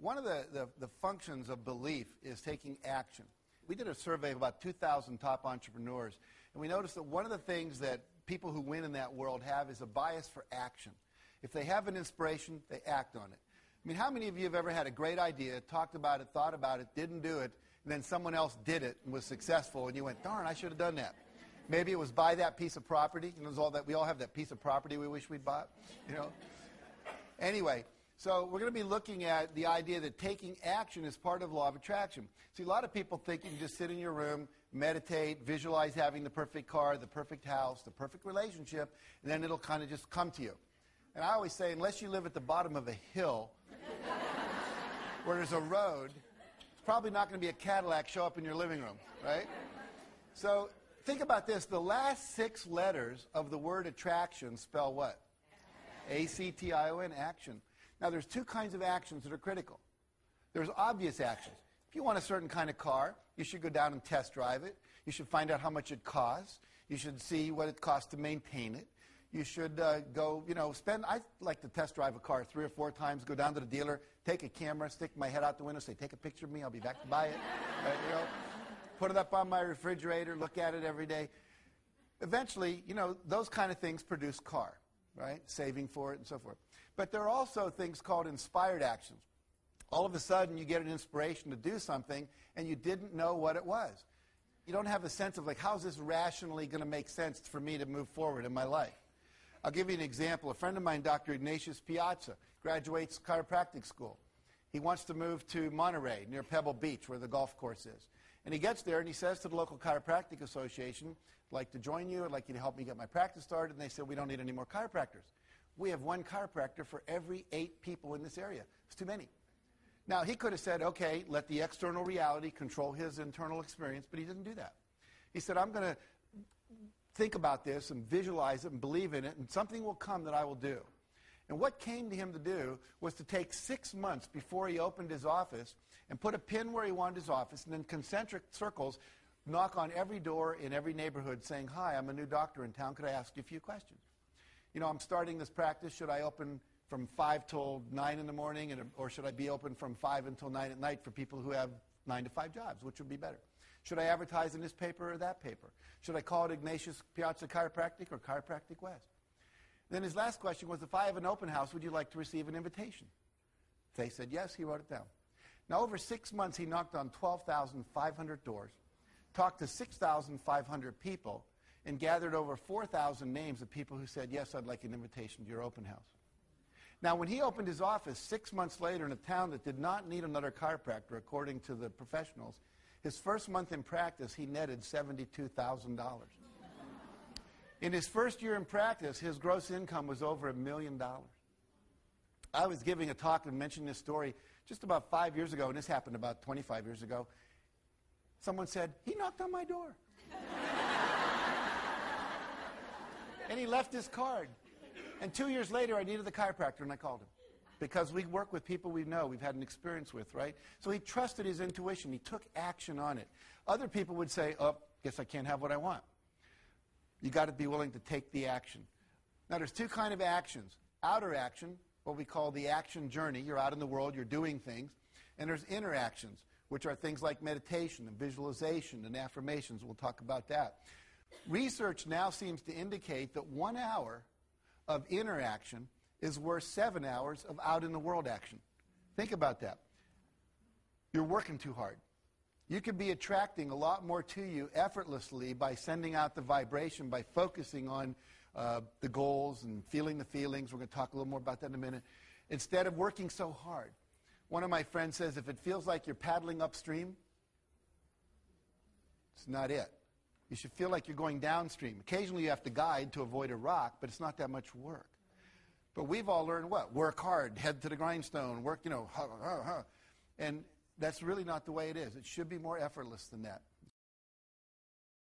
One of the functions of belief is taking action. We did a survey of about 2,000 top entrepreneurs, and we noticed that one of the things that people who win in that world have is a bias for action. If they have an inspiration, they act on it. I mean, how many of you have ever had a great idea, talked about it, thought about it, didn't do it, and then someone else did it and was successful, and you went, darn, I should have done that. Maybe it was buy that piece of property. You know, all that, we all have that piece of property we wish we'd bought, you know. Anyway, so we're going to be looking at the idea that taking action is part of the law of attraction. See, a lot of people think you can just sit in your room, meditate, visualize having the perfect car, the perfect house, the perfect relationship, and then it'll kind of just come to you. And I always say, unless you live at the bottom of a hill where there's a road, it's probably not going to be a Cadillac show up in your living room, right? So think about this. The last 6 letters of the word attraction spell what? A-C-T-I-O-N, action. Now, there's 2 kinds of actions that are critical. There's obvious actions. If you want a certain kind of car, you should go down and test drive it. You should find out how much it costs. You should see what it costs to maintain it. You should go, I like to test drive a car 3 or 4 times, go down to the dealer, take a camera, stick my head out the window, say, take a picture of me, I'll be back to buy it. Put it up on my refrigerator, look at it every day. Eventually, those kind of things produce car, right? Saving for it and so forth. But there are also things called inspired actions. All of a sudden, you get an inspiration to do something, and you didn't know what it was. You don't have a sense of, how's this rationally going to make sense for me to move forward in my life? I'll give you an example. A friend of mine, Dr. Ignatius Piazza, graduates chiropractic school. He wants to move to Monterey, near Pebble Beach, where the golf course is. And he gets there, and he says to the local chiropractic association, I'd like to join you. I'd like you to help me get my practice started. And they said, we don't need any more chiropractors. We have 1 chiropractor for every 8 people in this area. It's too many. Now, he could have said, okay, let the external reality control his internal experience, but he didn't do that. He said, I'm going to think about this and visualize it and believe in it, and something will come that I will do. And what came to him to do was to take 6 months before he opened his office and put a pin where he wanted his office, and then concentric circles knock on every door in every neighborhood saying, hi, I'm a new doctor in town. Could I ask you a few questions? I'm starting this practice. Should I open from 5 till 9 in the morning, or should I be open from 5 until 9 at night for people who have 9 to 5 jobs? Which would be better? Should I advertise in this paper or that paper? Should I call it Ignatius Piazza Chiropractic or Chiropractic West? Then his last question was, if I have an open house, would you like to receive an invitation? They said yes. He wrote it down. Now, over 6 months, he knocked on 12,500 doors, talked to 6,500 people, and gathered over 4,000 names of people who said, yes, I'd like an invitation to your open house. Now, when he opened his office 6 months later in a town that did not need another chiropractor, according to the professionals, his first month in practice, he netted $72,000. In his first year in practice, his gross income was over $1 million. I was giving a talk and mentioned this story just about 5 years ago, and this happened about 25 years ago. Someone said, he knocked on my door. And he left his card. And 2 years later, I needed the chiropractor, and I called him. Because we work with people we know, we've had an experience with, right? So he trusted his intuition. He took action on it. Other people would say, oh, guess I can't have what I want. You got to be willing to take the action. Now, there's 2 kinds of actions. Outer action, what we call the action journey. You're out in the world, you're doing things. And there's inner actions, which are things like meditation and visualization and affirmations. We'll talk about that. Research now seems to indicate that 1 hour of inner action is worth 7 hours of out-in-the-world action. Think about that. You're working too hard. You could be attracting a lot more to you effortlessly by sending out the vibration, by focusing on the goals and feeling the feelings. We're going to talk a little more about that in a minute. Instead of working so hard. One of my friends says, if it feels like you're paddling upstream, it's not it. You should feel like you're going downstream. Occasionally you have to guide to avoid a rock, but it's not that much work. But we've all learned what? Work hard, head to the grindstone, work, And that's really not the way it is. It should be more effortless than that.